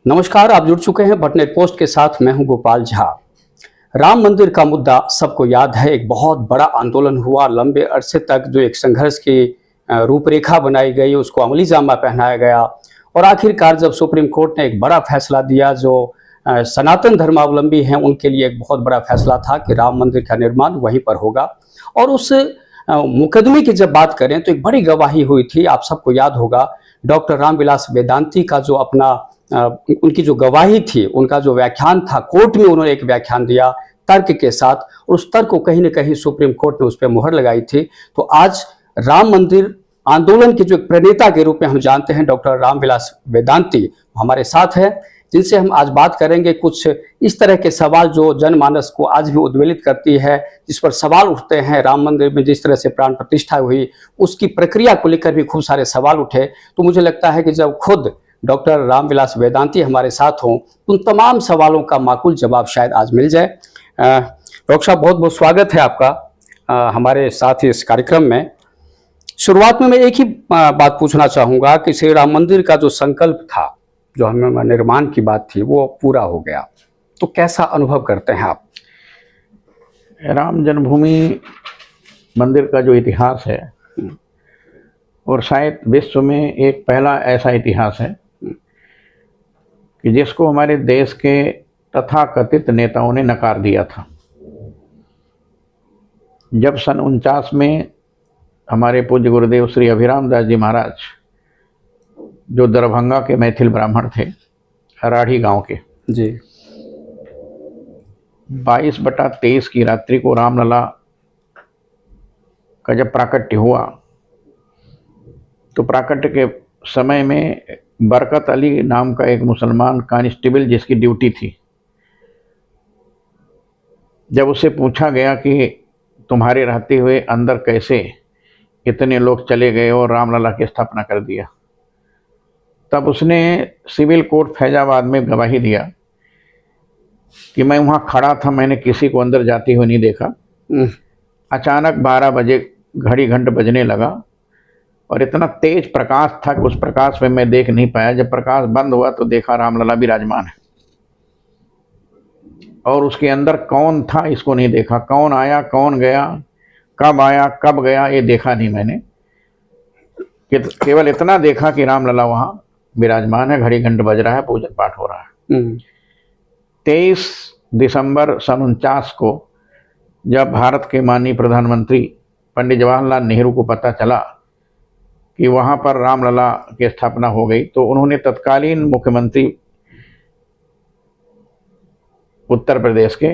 नमस्कार, आप जुड़ चुके हैं बटनेट पोस्ट के साथ। मैं हूं गोपाल झा। राम मंदिर का मुद्दा सबको याद है। एक बहुत बड़ा आंदोलन हुआ, लंबे अरसे तक जो एक संघर्ष की रूपरेखा बनाई गई, उसको अमली जामा पहनाया गया और आखिरकार जब सुप्रीम कोर्ट ने एक बड़ा फैसला दिया, जो सनातन धर्मावलंबी हैं उनके लिए एक बहुत बड़ा फैसला था कि राम मंदिर का निर्माण वहीं पर होगा। और उस मुकदमे की जब बात करें तो एक बड़ी गवाही हुई थी। आप सबको याद होगा, डॉक्टर रामविलास वेदांती का जो अपना उनकी जो गवाही थी, उनका जो व्याख्यान था, कोर्ट में उन्होंने एक व्याख्यान दिया तर्क के साथ, और उस तर्क को कहीं ना कहीं सुप्रीम कोर्ट ने उस पर मुहर लगाई थी। तो आज राम मंदिर आंदोलन के जो एक प्रणेता के रूप में हम जानते हैं डॉक्टर रामविलास वेदांती हमारे साथ है, जिनसे हम आज बात करेंगे कुछ इस तरह के सवाल जो जनमानस को आज भी उद्वेलित करती है, जिस पर सवाल उठते हैं। राम मंदिर में जिस तरह से प्राण प्रतिष्ठा हुई, उसकी प्रक्रिया को लेकर भी खूब सारे सवाल उठे। तो मुझे लगता है कि जब खुद डॉक्टर रामविलास वेदांती हमारे साथ हों, उन तमाम सवालों का माकूल जवाब शायद आज मिल जाए। डॉक्टर साहब, बहुत बहुत स्वागत है आपका हमारे साथ इस कार्यक्रम में। शुरुआत में मैं एक ही बात पूछना चाहूँगा कि श्री राम मंदिर का जो संकल्प था, जो हमें निर्माण की बात थी, वो पूरा हो गया, तो कैसा अनुभव करते हैं आप? राम जन्मभूमि मंदिर का जो इतिहास है, और शायद विश्व में एक पहला ऐसा इतिहास है कि जिसको हमारे देश के तथाकथित नेताओं ने नकार दिया था। जब सन 49 में हमारे पूज्य गुरुदेव श्री अभिराम दास जी महाराज, जो दरभंगा के मैथिल ब्राह्मण थे, राढ़ी गांव के जी, 22/23 की रात्रि को रामलला का जब प्राकट्य हुआ, तो प्राकट्य के समय में बरकत अली नाम का एक मुसलमान कांस्टेबल, जिसकी ड्यूटी थी, जब उससे पूछा गया कि तुम्हारे रहते हुए अंदर कैसे इतने लोग चले गए और रामलला की स्थापना कर दिया, तब उसने सिविल कोर्ट फैजाबाद में गवाही दिया कि मैं वहाँ खड़ा था, मैंने किसी को अंदर जाते हुए नहीं देखा। अचानक 12 बजे घड़ी घंट बजने लगा और इतना तेज प्रकाश था कि उस प्रकाश में मैं देख नहीं पाया। जब प्रकाश बंद हुआ तो देखा रामलला विराजमान है, और उसके अंदर कौन था इसको नहीं देखा। कौन आया, कौन गया, कब आया, कब गया, ये देखा नहीं मैंने। केवल इतना देखा कि रामलला वहाँ विराजमान है, घड़ी घंट बज रहा है, पूजन पाठ हो रहा है। 23 दिसंबर सन 49 को जब भारत के माननीय प्रधानमंत्री पंडित जवाहरलाल नेहरू को पता चला कि वहाँ पर रामलला की स्थापना हो गई, तो उन्होंने तत्कालीन मुख्यमंत्री उत्तर प्रदेश के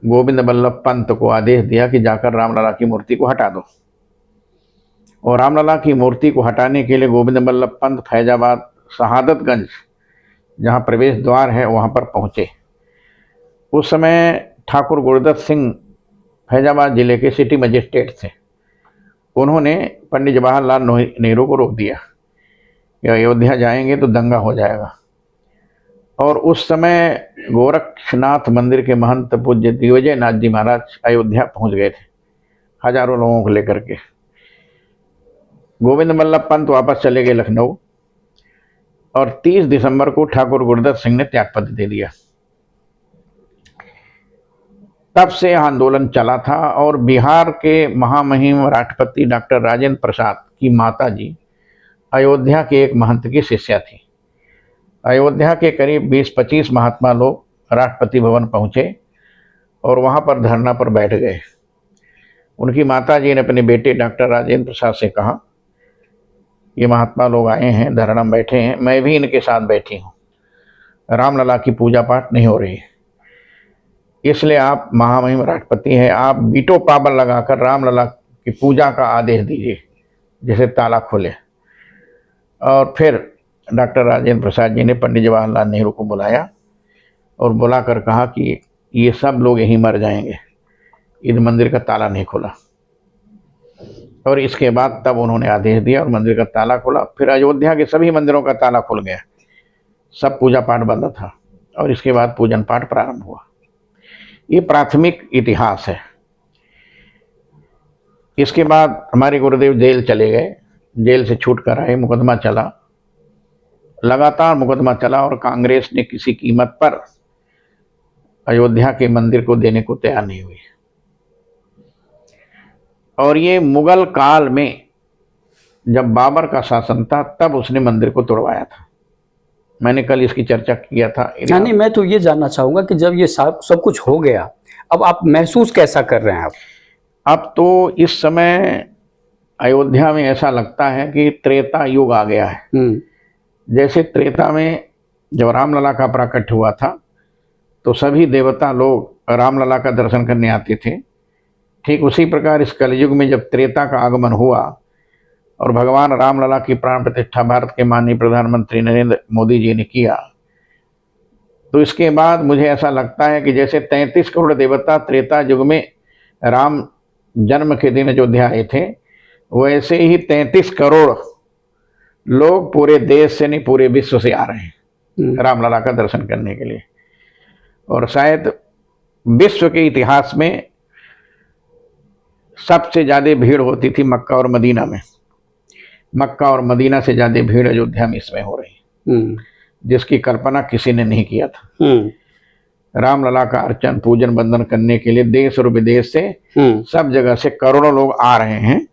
गोविंद बल्लभ पंत को आदेश दिया कि जाकर रामलला की मूर्ति को हटा दो। और रामलला की मूर्ति को हटाने के लिए गोविंद बल्लभ पंत फैजाबाद शहादतगंज, जहाँ प्रवेश द्वार है, वहाँ पर पहुँचे। उस समय ठाकुर गुरदत्त सिंह फैजाबाद जिले के सिटी मजिस्ट्रेट थे। उन्होंने पंडित जवाहरलाल नेहरू को रोक दिया कि अयोध्या जाएंगे तो दंगा हो जाएगा। और उस समय गोरक्षनाथ मंदिर के महंत पूज्य दिग्विजय नाथ जी महाराज अयोध्या पहुंच गए थे, हजारों लोगों को लेकर के। गोविंद बल्लभ पंत वापस चले गए लखनऊ, और 30 दिसंबर को ठाकुर गुरदत्त सिंह ने त्यागपत्र दे दिया। तब से आंदोलन चला था, और बिहार के महामहिम राष्ट्रपति डॉक्टर राजेंद्र प्रसाद की माता जी अयोध्या के एक महंत की शिष्या थी। अयोध्या के करीब 20-25 महात्मा लोग राष्ट्रपति भवन पहुँचे और वहाँ पर धरना पर बैठ गए। उनकी माता जी ने अपने बेटे डॉक्टर राजेंद्र प्रसाद से कहा, ये महात्मा लोग आए हैं, धरना में बैठे हैं, मैं भी इनके साथ बैठी हूँ, रामलला की पूजा पाठ नहीं हो रही है, इसलिए आप महामहिम राष्ट्रपति हैं, आप वीटो पावर लगाकर रामलला की पूजा का आदेश दीजिए, जिसे ताला खोले। और फिर डॉक्टर राजेंद्र प्रसाद जी ने पंडित जवाहरलाल नेहरू को बुलाया और बुलाकर कहा कि ये सब लोग यहीं मर जाएंगे, इस मंदिर का ताला नहीं खोला। और इसके बाद तब उन्होंने आदेश दिया और मंदिर का ताला खोला। फिर अयोध्या के सभी मंदिरों का ताला खुल गया, सब पूजा पाठ बंद था, और इसके बाद पूजन पाठ प्रारंभ हुआ। ये प्राथमिक इतिहास है। इसके बाद हमारे गुरुदेव जेल चले गए, जेल से छूट कर आए, मुकदमा चला, लगातार मुकदमा चला और कांग्रेस ने किसी कीमत पर अयोध्या के मंदिर को देने को तैयार नहीं हुई। और ये मुगल काल में जब बाबर का शासन था तब उसने मंदिर को तोड़वाया था। मैंने कल इसकी चर्चा किया था। नहीं, मैं तो ये जानना चाहूंगा कि जब ये सब कुछ हो गया, अब आप महसूस कैसा कर रहे हैं? अब तो इस समय अयोध्या में ऐसा लगता है कि त्रेता युग आ गया है। जैसे त्रेता में जब रामलला का प्राकट्य हुआ था तो सभी देवता लोग रामलला का दर्शन करने आते थे, ठीक उसी प्रकार इस कलयुग में जब त्रेता का आगमन हुआ और भगवान रामलला की प्राण प्रतिष्ठा भारत के माननीय प्रधानमंत्री नरेंद्र मोदी जी ने किया, तो इसके बाद मुझे ऐसा लगता है कि जैसे 33 करोड़ देवता त्रेता युग में राम जन्म के दिन अयोध्या आए थे, वैसे ही 33 करोड़ लोग पूरे देश से नहीं पूरे विश्व से आ रहे हैं रामलला का दर्शन करने के लिए। और शायद विश्व के इतिहास में सबसे ज़्यादा भीड़ होती थी मक्का और मदीना में। मक्का और मदीना से ज़्यादा भीड़ अयोध्या में इसमें हो रही, जिसकी कल्पना किसी ने नहीं किया था। रामलला का अर्चन पूजन बंदन करने के लिए देश और विदेश से सब जगह से करोड़ों लोग आ रहे हैं।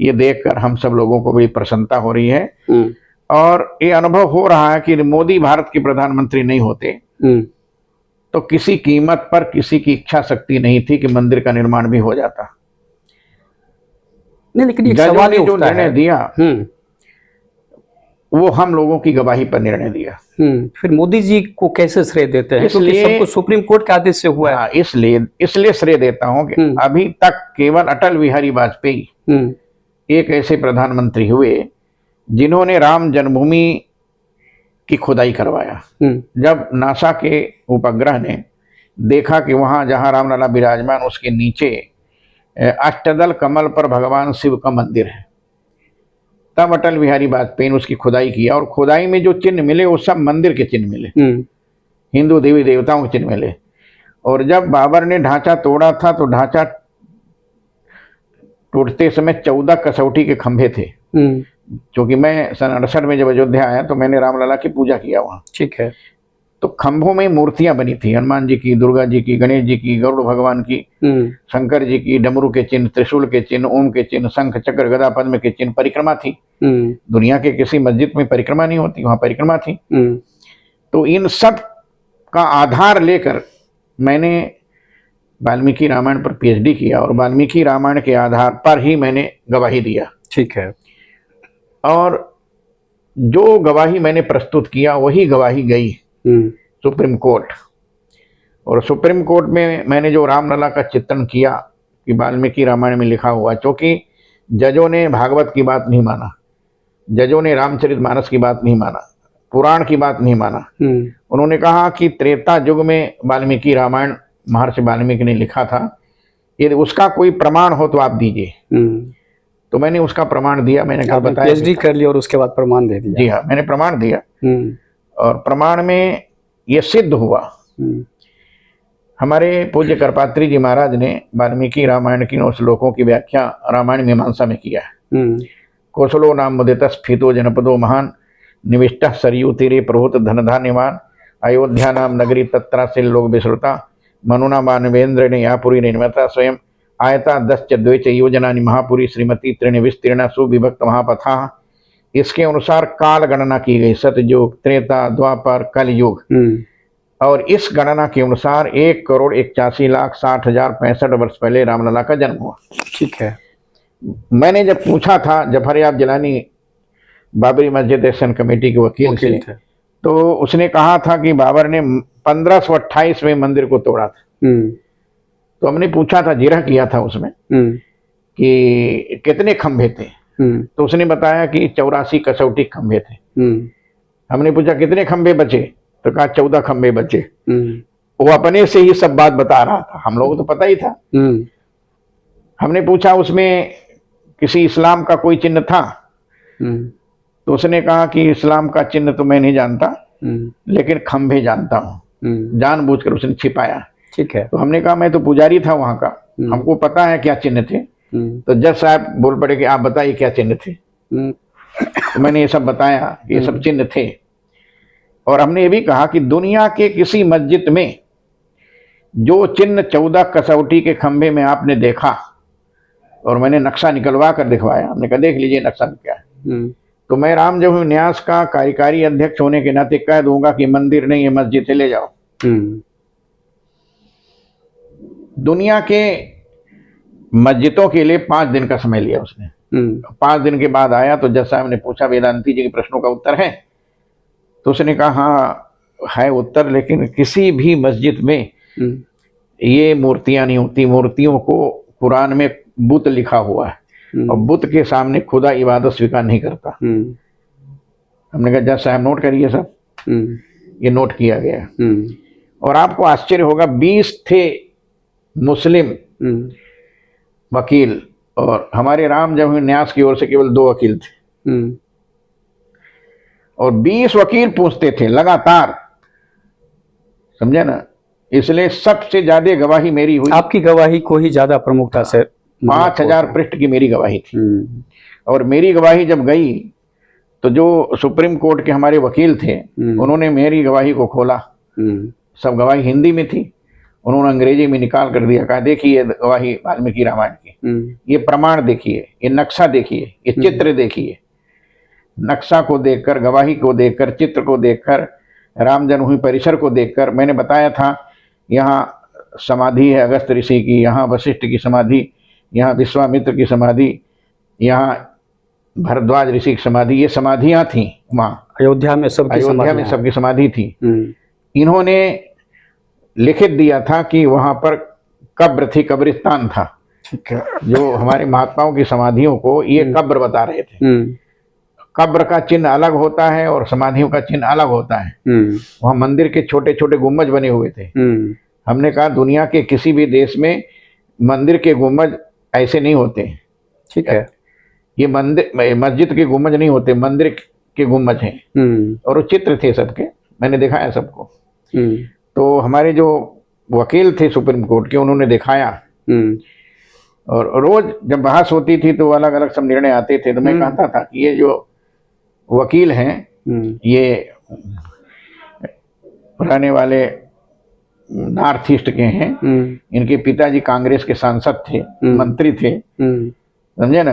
ये देखकर हम सब लोगों को बड़ी प्रसन्नता हो रही है और ये अनुभव हो रहा है कि मोदी भारत के प्रधानमंत्री नहीं होते तो किसी कीमत पर किसी की इच्छा शक्ति नहीं थी कि मंदिर का निर्माण भी हो जाता। नहीं, लेकिन एक सवाल जो निर्णय दिया वो हम लोगों की गवाही पर निर्णय दिया। फिर मोदी जी को कैसे श्रेय देते हैं? इसलिए सब कुछ सुप्रीम कोर्ट के आदेश से हुआ है। इसलिए श्रेय देता हूं कि अभी तक केवल अटल बिहारी वाजपेयी एक ऐसे प्रधानमंत्री हुए जिन्होंने राम जन्मभूमि की खुदाई करवाया। जब नासा के उपग्रह ने देखा कि वहां जहां रामलला विराजमान उसके नीचे अष्टदल कमल पर भगवान शिव का मंदिर है, तब अटल बिहारी वाजपेयी ने उसकी खुदाई किया और खुदाई में जो चिन्ह मिले वो सब मंदिर के चिन्ह मिले, हिंदू देवी देवताओं के चिन्ह मिले। और जब बाबर ने ढांचा तोड़ा था तो ढांचा टूटते समय 14 कसौटी के खंभे थे। क्योंकि मैं सन 68 में जब अयोध्या आया तो मैंने रामलला की पूजा किया वहाँ। ठीक है। तो खंभों में मूर्तियां बनी थी, हनुमान जी की, दुर्गा जी की, गणेश जी की, गरुड़ भगवान की, शंकर जी की, डमरू के चिन्ह, त्रिशूल के चिन्ह, ओम के चिन्ह, शंख चक्र गदा पद्म के चिन्ह, परिक्रमा थी। दुनिया के किसी मस्जिद में परिक्रमा नहीं होती, वहां परिक्रमा थी। तो इन सब का आधार लेकर मैंने वाल्मीकि रामायण पर पीएचडी किया और वाल्मीकि रामायण के आधार पर ही मैंने गवाही दिया। ठीक है। और जो गवाही मैंने प्रस्तुत किया वही गवाही गई सुप्रीम कोर्ट। और सुप्रीम कोर्ट में मैंने जो रामलला का चित्रण किया कि वाल्मीकि रामायण में लिखा हुआ, क्योंकि जजों ने भागवत की बात नहीं माना, जजों ने रामचरितमानस की बात नहीं माना, पुराण की बात नहीं माना। उन्होंने कहा कि त्रेता युग में वाल्मीकि रामायण महर्षि वाल्मीकि ने लिखा था, यदि उसका कोई प्रमाण हो तो आप दीजिए। तो मैंने उसका प्रमाण दिया। मैंने कहा बताया, पीएचडी कर लिया और उसके बाद प्रमाण दे दिया। जी हाँ, मैंने प्रमाण दिया और प्रमाण में ये सिद्ध हुआ। हमारे पूज्य करपात्री जी महाराज ने वाल्मीकि रामायण की 9 श्लोकों की व्याख्या रामायण मीमांसा में किया है। कौशलो नाम मुदित स्फीतो जनपदो महान निविष्ट सरयू तीरे प्रभुत धनधान्यवान अयोध्या नाम नगरी तत्रा से लोग विश्रुता मनुना मानवेंद्र ने यापुरी निर्मता स्वयं आयता 10 द्वैच योजना महापुरी श्रीमती त्रिण विस्तीर्ण सुविभक्त महापथा। इसके अनुसार काल गणना की गई, सतयुग, त्रेता, द्वापर, कलयुग। और इस गणना के अनुसार 1,81,60,60,65 वर्ष पहले रामलला का जन्म हुआ। ठीक है। मैंने जब पूछा था जफरयाब जिलानी बाबरी मस्जिद एक्शन कमेटी के वकील से, तो उसने कहा था कि बाबर ने 1528 में मंदिर को तोड़ा था। तो हमने पूछा था, जिरह किया था उसमें कि कितने खंभे थे, तो उसने बताया कि 84 कसौटी खंभे थे। हमने पूछा कितने खंभे बचे, तो कहा 14 खंभे बचे। वो अपने से ही सब बात बता रहा था, हम लोगों को तो पता ही था। हमने पूछा उसमें किसी इस्लाम का कोई चिन्ह था, तो उसने कहा कि इस्लाम का चिन्ह तो मैं नहीं जानता, लेकिन खंभे जानता हूँ। जानबूझकर उसने छिपाया। ठीक है। तो हमने कहा मैं तो पुजारी था वहां का, हमको पता है क्या चिन्ह थे। तो जज साहब बोल पड़े कि आप बताइए क्या चिन्ह थे। तो मैंने ये सब बताया, ये सब चिन्ह थे। और हमने ये भी कहा कि दुनिया के किसी मस्जिद में जो चिन्ह 14 कसौटी के खंभे में आपने देखा, और मैंने नक्शा निकलवा कर दिखवाया, हमने कहा देख लीजिए नक्शा क्या है, तो मैं राम जन्म न्यास का कार्यकारी अध्यक्ष होने के नाते कह दूंगा कि मंदिर नहीं है, मस्जिद है, ले जाओ। दुनिया के मस्जिदों के लिए 5 दिन का समय लिया उसने। 5 दिन के बाद आया तो जज साहब ने पूछा वेदांती जी के प्रश्नों का उत्तर है? तो उसने कहा हाँ है उत्तर, लेकिन किसी भी मस्जिद में ये मूर्तियां नहीं होती, मूर्तियों को कुरान में बुत लिखा हुआ है और बुत के सामने खुदा इबादत स्वीकार नहीं करता। हमने कहा जज साहब नोट करिए सब। ये नोट किया गया। और आपको आश्चर्य होगा 20 थे मुस्लिम वकील और हमारे राम जन्म न्यास की ओर से केवल 2 वकील थे और 20 वकील पूछते थे लगातार, समझे ना। इसलिए सबसे ज्यादा गवाही मेरी हुई। आपकी गवाही को ही ज्यादा प्रमुखता से 5000 पृष्ठ की मेरी गवाही थी। और मेरी गवाही जब गई तो जो सुप्रीम कोर्ट के हमारे वकील थे उन्होंने मेरी गवाही को खोला। सब गवाही हिंदी में थी, उन्होंने अंग्रेजी में निकाल कर दिया, कहा देखिए गवाही वाल्मीकि रामायण की, ये प्रमाण देखिए, ये नक्शा देखिए, ये चित्र देखिए। नक्शा को देखकर, गवाही को देखकर, चित्र को देखकर, राम जन्मभूमि परिसर को देखकर, मैंने बताया था यहाँ समाधि है अगस्त ऋषि की, यहाँ वशिष्ठ की समाधि, यहाँ विश्वामित्र की समाधि, यहाँ भरद्वाज ऋषि की समाधि, ये समाधियाँ थी वहाँ अयोध्या में सबकी समाधि थी। इन्होंने लिखित दिया था कि वहाँ पर कब्र थी, कब्रिस्तान था। ठीक है। जो हमारे महात्माओं की समाधियों को ये कब्र बता रहे थे। कब्र का चिन्ह अलग होता है और समाधियों का चिन्ह अलग होता है। वहाँ मंदिर के छोटे छोटे गुम्बज बने हुए थे। हमने कहा दुनिया के किसी भी देश में मंदिर के गुम्बज ऐसे नहीं होते। ठीक है। ये मंदिर मस्जिद के गुम्बज नहीं होते, मंदिर के गुम्बज हैं। और वो चित्र थे सबके, मैंने दिखाया सबको। तो हमारे जो वकील थे सुप्रीम कोर्ट के उन्होंने दिखाया। और रोज जब बहस होती थी तो अलग अलग सब निर्णय आते थे। तो मैं कहता था कि ये जो वकील हैं ये रहने वाले नॉर्थ ईस्ट के हैं, इनके पिताजी कांग्रेस के सांसद थे, मंत्री थे, समझे ना।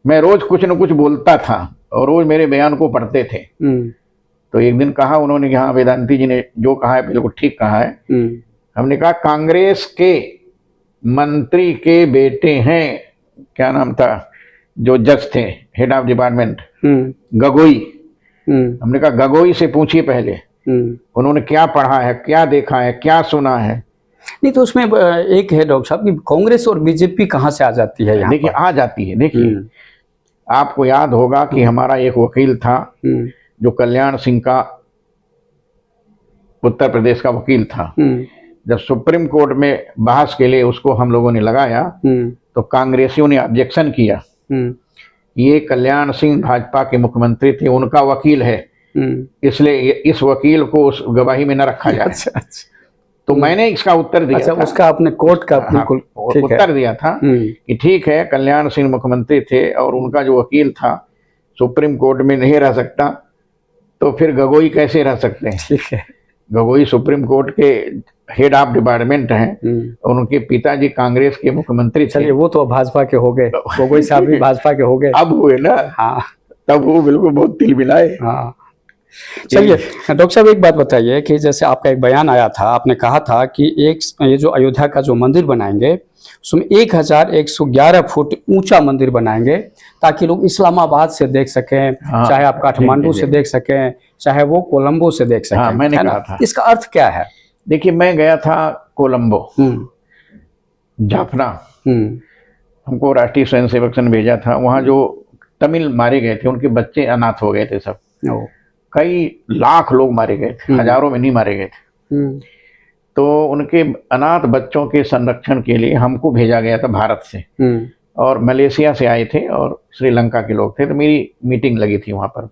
मैं रोज कुछ न कुछ बोलता था और रोज मेरे बयान को पढ़ते थे। तो एक दिन कहा उन्होंने कि हाँ वेदांती जी ने जो कहा है बिल्कुल ठीक कहा है। हमने कहा कांग्रेस के मंत्री के बेटे हैं, क्या नाम था जो जज थे हेड ऑफ डिपार्टमेंट, गगोई। हमने कहा गगोई से पूछिए पहले उन्होंने क्या पढ़ा है, क्या देखा है, क्या सुना है। नहीं तो उसमें एक है डॉक्टर साहब कि कांग्रेस और बीजेपी कहाँ से आ जाती है यहाँ? देखिए आ जाती है। देखिए आपको याद होगा कि हमारा एक वकील था जो कल्याण सिंह का उत्तर प्रदेश का वकील था। जब सुप्रीम कोर्ट में बहस के लिए उसको हम लोगों ने लगाया तो कांग्रेसियों ने ऑब्जेक्शन किया। ये कल्याण सिंह भाजपा के मुख्यमंत्री थे, उनका वकील है, इसलिए इस वकील को उस गवाही में न रखा जाए। अच्छा। तो मैंने इसका उत्तर दिया था। उसका आपने कोर्ट का बिल्कुल उत्तर दिया था कि ठीक है कल्याण सिंह मुख्यमंत्री थे और उनका जो वकील था सुप्रीम कोर्ट में नहीं रह सकता, तो फिर गगोई कैसे रह सकते हैं? ठीक है। गगोई सुप्रीम कोर्ट के हेड ऑफ डिपार्टमेंट हैं और उनके पिताजी कांग्रेस के मुख्यमंत्री थे। चलिए वो तो भाजपा के हो गए, गगोई साहब भी भाजपा के हो गए। अब हुए ना। हाँ तब वो बिल्कुल बहुत तिलमिलाए। हाँ। चलिए डॉक्टर साहब एक बात बताइए कि जैसे आपका एक बयान आया था, आपने कहा था कि ये जो अयोध्या का जो मंदिर बनाएंगे उसमें 1111 फुट ऊंचा मंदिर बनाएंगे ताकि लोग इस्लामाबाद से देख सकें, चाहे आप काठमांडू से देख सकें, चाहे वो कोलंबो से देख सकें। मैंने कहा था। इसका अर्थ क्या है? देखिए मैं गया था कोलंबो, जाफना, हमको राष्ट्रीय स्वयं सेवक संघ भेजा था। वहाँ जो तमिल मारे गए थे उनके बच्चे अनाथ हो गए थे सब। कई लाख लोग मारे गए थे, हजारों में नहीं मारे गए थे। तो उनके अनाथ बच्चों के संरक्षण के लिए हमको भेजा गया था भारत से, और मलेशिया से आए थे और श्रीलंका के लोग थे। तो मेरी मीटिंग लगी थी वहाँ पर,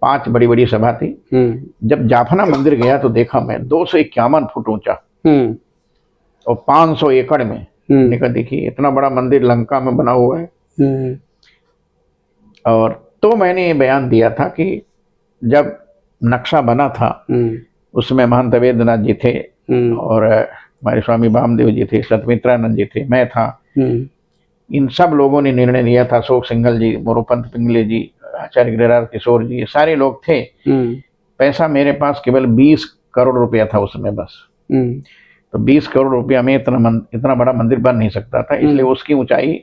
5 बड़ी बड़ी सभा थी। जब जाफना मंदिर गया तो देखा मैं 251 फुट ऊंचा और 500 एकड़ में। देखा देखिए इतना बड़ा मंदिर लंका में बना हुआ है। और तो मैंने ये बयान दिया था कि जब नक्शा बना था उसमें महंत वेद्यनाथ जी थे और हमारे स्वामी वामदेव जी थे, सतमित्रानंद जी थे, मैं था। इन सब लोगों ने निर्णय लिया था, अशोक सिंघल जी, मोरोपंत पिंगले जी, आचार्य गिरिराज किशोर जी, ये सारे लोग थे। पैसा मेरे पास केवल 20 करोड़ रुपया था उस समय बस। तो 20 करोड़ रुपया में इतना बड़ा मंदिर बन नहीं सकता था, इसलिए उसकी ऊंचाई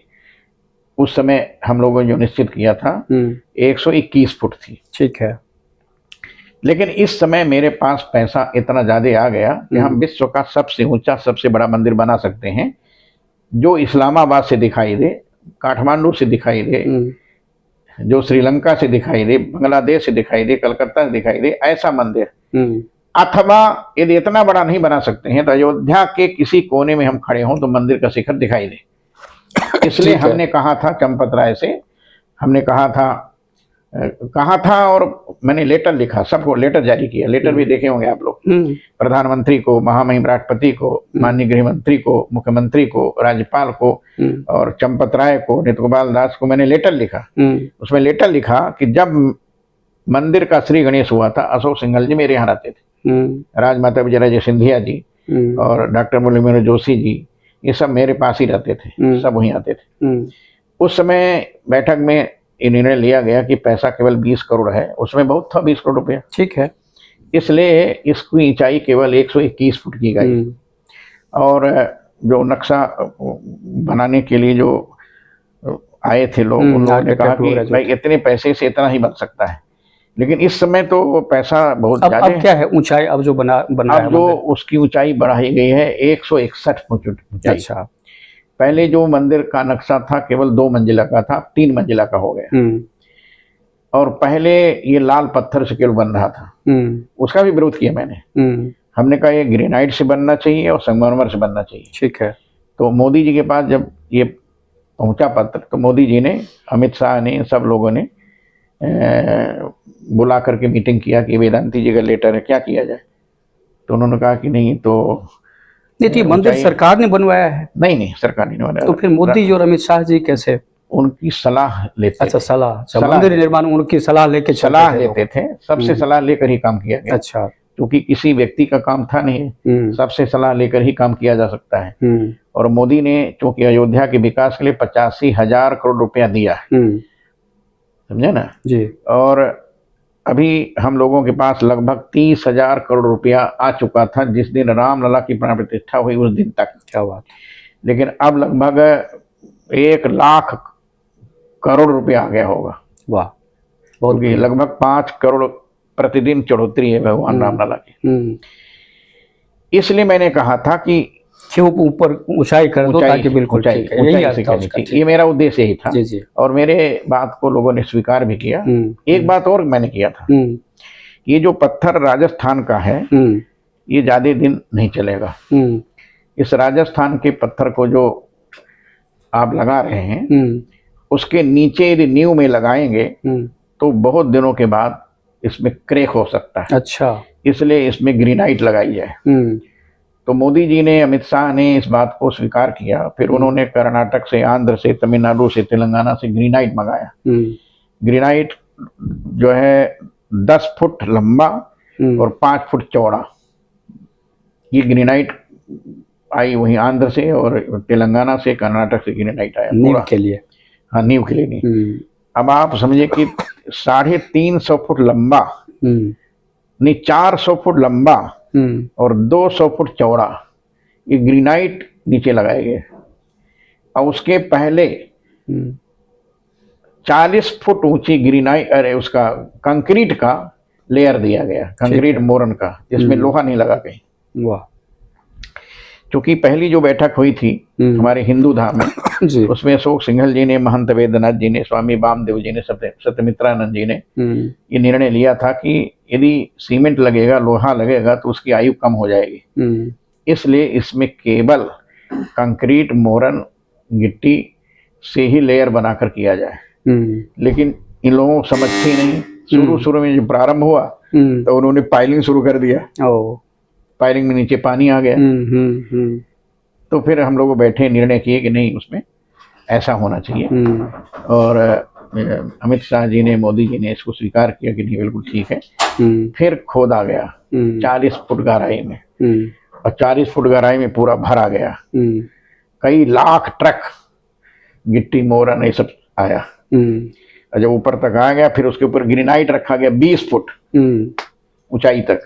उस समय हम लोगों ने जो निश्चित किया था 121 फुट थी। ठीक है। लेकिन इस समय मेरे पास पैसा इतना ज्यादा आ गया कि हम विश्व का सबसे ऊंचा सबसे बड़ा मंदिर बना सकते हैं, जो इस्लामाबाद से दिखाई दे, काठमांडू से दिखाई दे, जो श्रीलंका से दिखाई दे, बांग्लादेश से दिखाई दे, कलकत्ता से दिखाई दे, ऐसा मंदिर। अथवा यदि इतना बड़ा नहीं बना सकते हैं तो अयोध्या के किसी कोने में हम खड़े हों तो मंदिर का शिखर दिखाई दे। इसलिए हमने कहा था चंपत राय से, हमने कहा था और मैंने लेटर लिखा, सबको लेटर जारी किया। लेटर भी देखे होंगे आप लोग, प्रधानमंत्री को, महामहिम राष्ट्रपति को, माननीय गृह मंत्री को, मुख्यमंत्री को, राज्यपाल को और चंपत राय को, नित्य गोपाल दास को मैंने लेटर लिखा। उसमें लेटर लिखा कि जब मंदिर का श्री गणेश हुआ था, अशोक सिंघल जी मेरे यहाँ रहते थे, राजमाता विजयराजे सिंधिया जी और डॉक्टर मुरली मनोहर जोशी जी, ये सब मेरे पास ही रहते थे, सब वहीं आते थे। उस समय बैठक में ये निर्णय लिया गया कि पैसा केवल 20 करोड़ है, उसमें बहुत था 20 करोड़ रुपया। ठीक है। इसलिए इसकी ऊंचाई केवल 121 फुट की गई और जो नक्शा बनाने के लिए जो आए थे लोग, उन लोगों ने कहा कि भाई इतने पैसे से इतना ही बन सकता है। लेकिन इस समय तो पैसा बहुत ज्यादा है। अब क्या है ऊंचाई अब जो बना है? अब जो उसकी ऊंचाई बढ़ाई गई है 161 फुट ऊंचाई। अच्छा। पहले जो मंदिर का नक्शा था केवल 2 मंजिला का था, 3 मंजिला का हो गया। और पहले ये लाल पत्थर से केवल बन रहा था, उसका भी विरोध किया मैंने। हमने कहा ये ग्रेनाइट से बनना चाहिए और संगमरमर से बनना चाहिए। ठीक है। तो मोदी जी के पास जब ये पहुंचा पत्र, तो मोदी जी ने, अमित शाह ने, सब लोगों ने बुला करके मीटिंग किया कि वेदांती जी का लेटर है, क्या किया जाए। तो उन्होंने कहा कि नहीं तो मंदिर सरकार ने बनवाया है। नहीं, सरकार ने बनवाया। तो फिर मोदी जी और अमित शाह जी कैसे? उनकी सलाह लेते। अच्छा, सलाह। मंदिर निर्माण उनकी सलाह लेते थे, सबसे सलाह लेकर ही काम किया गया। अच्छा। क्योंकि किसी व्यक्ति का काम था नहीं, सबसे सलाह लेकर ही काम किया जा सकता है। और मोदी ने चूंकि अयोध्या के विकास के लिए 85,000 करोड़ रुपया दिया, समझे ना जी। और अभी हम लोगों के पास लगभग 30,000 करोड़ रुपया आ चुका था जिस दिन रामलला की प्राण प्रतिष्ठा हुई उस दिन तक। क्या बात। लेकिन अब लगभग 1 लाख करोड़ रुपया आ गया होगा। वाह, बहुत। लगभग 5 करोड़ प्रतिदिन चढ़ोतरी है भगवान रामलला की। इसलिए मैंने कहा था कि ऊपर ऊंचाई कर दो ताकि बिल्कुल ठीक है, ये मेरा उद्देश्य ही था। जी। और मेरे बात को लोगों ने स्वीकार भी किया। एक बात और मैंने किया था, ये जो पत्थर राजस्थान का है ये ज्यादा दिन नहीं चलेगा। इस राजस्थान के पत्थर को जो आप लगा रहे हैं उसके नीचे यदि नींव में लगाएंगे तो बहुत दिनों के बाद इसमें क्रैक हो सकता है। अच्छा। इसलिए इसमें ग्रेनाइट लगाई जाए। तो मोदी जी ने, अमित शाह ने इस बात को स्वीकार किया। फिर उन्होंने कर्नाटक से, आंध्र से, तमिलनाडु से, तेलंगाना से ग्रेनाइट मंगाया। ग्रेनाइट जो है 10 फुट लंबा और 5 फुट चौड़ा, ये ग्रेनाइट आई वहीं आंध्र से और तेलंगाना से, कर्नाटक से ग्रेनाइट आया नींव के लिए। हाँ, नींव के लिए नहीं। अब आप समझे कि 350 फुट लंबा, नहीं 400 फुट लंबा और 200 फुट चौड़ा ये ग्रेनाइट नीचे लगाए गए। और उसके पहले 40 फुट ऊंची ग्रेनाइट, अरे उसका कंक्रीट का लेयर दिया गया, कंक्रीट मोरन का, जिसमें लोहा नहीं लगा कहीं। वाह। क्योंकि पहली जो बैठक हुई थी हमारे हिंदू धाम में उसमें अशोक सिंघल जी ने, महंत वेद्यनाथ जी ने, स्वामी वामदेव जी ने, सत्यमित्रानंद जी ने ये निर्णय लिया था कि यदि सीमेंट लगेगा, लोहा लगेगा तो उसकी आयु कम हो जाएगी। इसलिए इसमें केवल कंक्रीट, मोरन, गिट्टी से ही लेयर बनाकर किया जाए। लेकिन इन लोगों को समझते नहीं। शुरू में जब प्रारंभ हुआ तो उन्होंने पाइलिंग शुरू कर दिया। पाइलिंग में नीचे पानी आ गया। तो फिर हम लोग बैठे, निर्णय किए कि नहीं, उसमें ऐसा होना चाहिए। और अमित शाह जी ने, मोदी जी ने इसको स्वीकार किया कि नहीं बिल्कुल ठीक है। फिर खोदा गया 40 फुट गहराई में, और 40 फुट गहराई में पूरा भरा गया। कई लाख ट्रक गिट्टी मोरन ये सब आया, और जब ऊपर तक आ गया फिर उसके ऊपर ग्रेनाइट रखा गया 20 फुट ऊंचाई तक,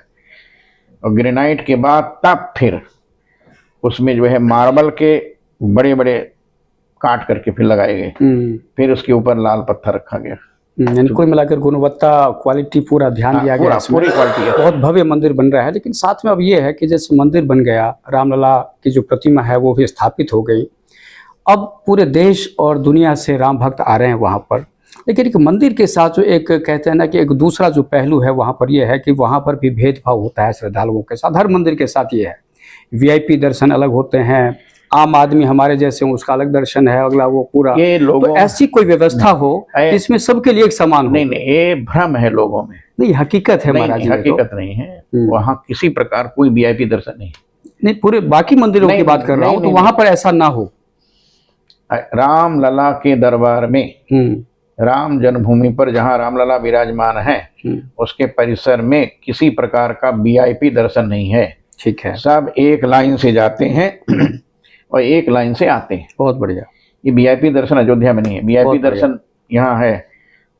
और ग्रेनाइट के बाद तब फिर उसमें जो है मार्बल के बड़े बड़े काट करके फिर लगाए गए, फिर उसके ऊपर लाल पत्थर रखा गया। यानी कुल मिलाकर गुणवत्ता, क्वालिटी पूरा ध्यान दिया गया, पूरी क्वालिटी है। बहुत भव्य मंदिर बन रहा है। लेकिन साथ में अब ये है कि जैसे मंदिर बन गया, रामलला की जो प्रतिमा है वो भी स्थापित हो गई, अब पूरे देश और दुनिया से राम भक्त आ रहे हैं वहाँ पर। लेकिन एक मंदिर के साथ जो एक कहते हैं ना कि एक दूसरा जो पहलू है वहाँ पर ये है कि वहाँ पर भी भेदभाव होता है श्रद्धालुओं के साथ। हर मंदिर के साथ ये है, वीआईपी दर्शन अलग होते हैं, आम आदमी हमारे जैसे उसका अलग दर्शन है, अगला वो पूरा। ये लोगों, तो ऐसी कोई व्यवस्था हो इसमें सबके लिए एक समान हो। नहीं, ये भ्रम है लोगों में, नहीं हकीकत है महाराज, हकीकत नहीं है। वहाँ किसी प्रकार कोई वीआईपी दर्शन नहीं, पूरे बाकी मंदिरों की बात कर रहा हूँ, तो वहां पर ऐसा ना हो। रामलला के दरबार में, राम जन्मभूमि पर जहाँ रामलला विराजमान है उसके परिसर में किसी प्रकार का वीआईपी दर्शन नहीं है। ठीक है, सब एक लाइन से जाते हैं और एक लाइन से आते हैं। बहुत बढ़िया। ये वीआईपी दर्शन अयोध्या में नहीं है, वीआईपी दर्शन यहाँ है,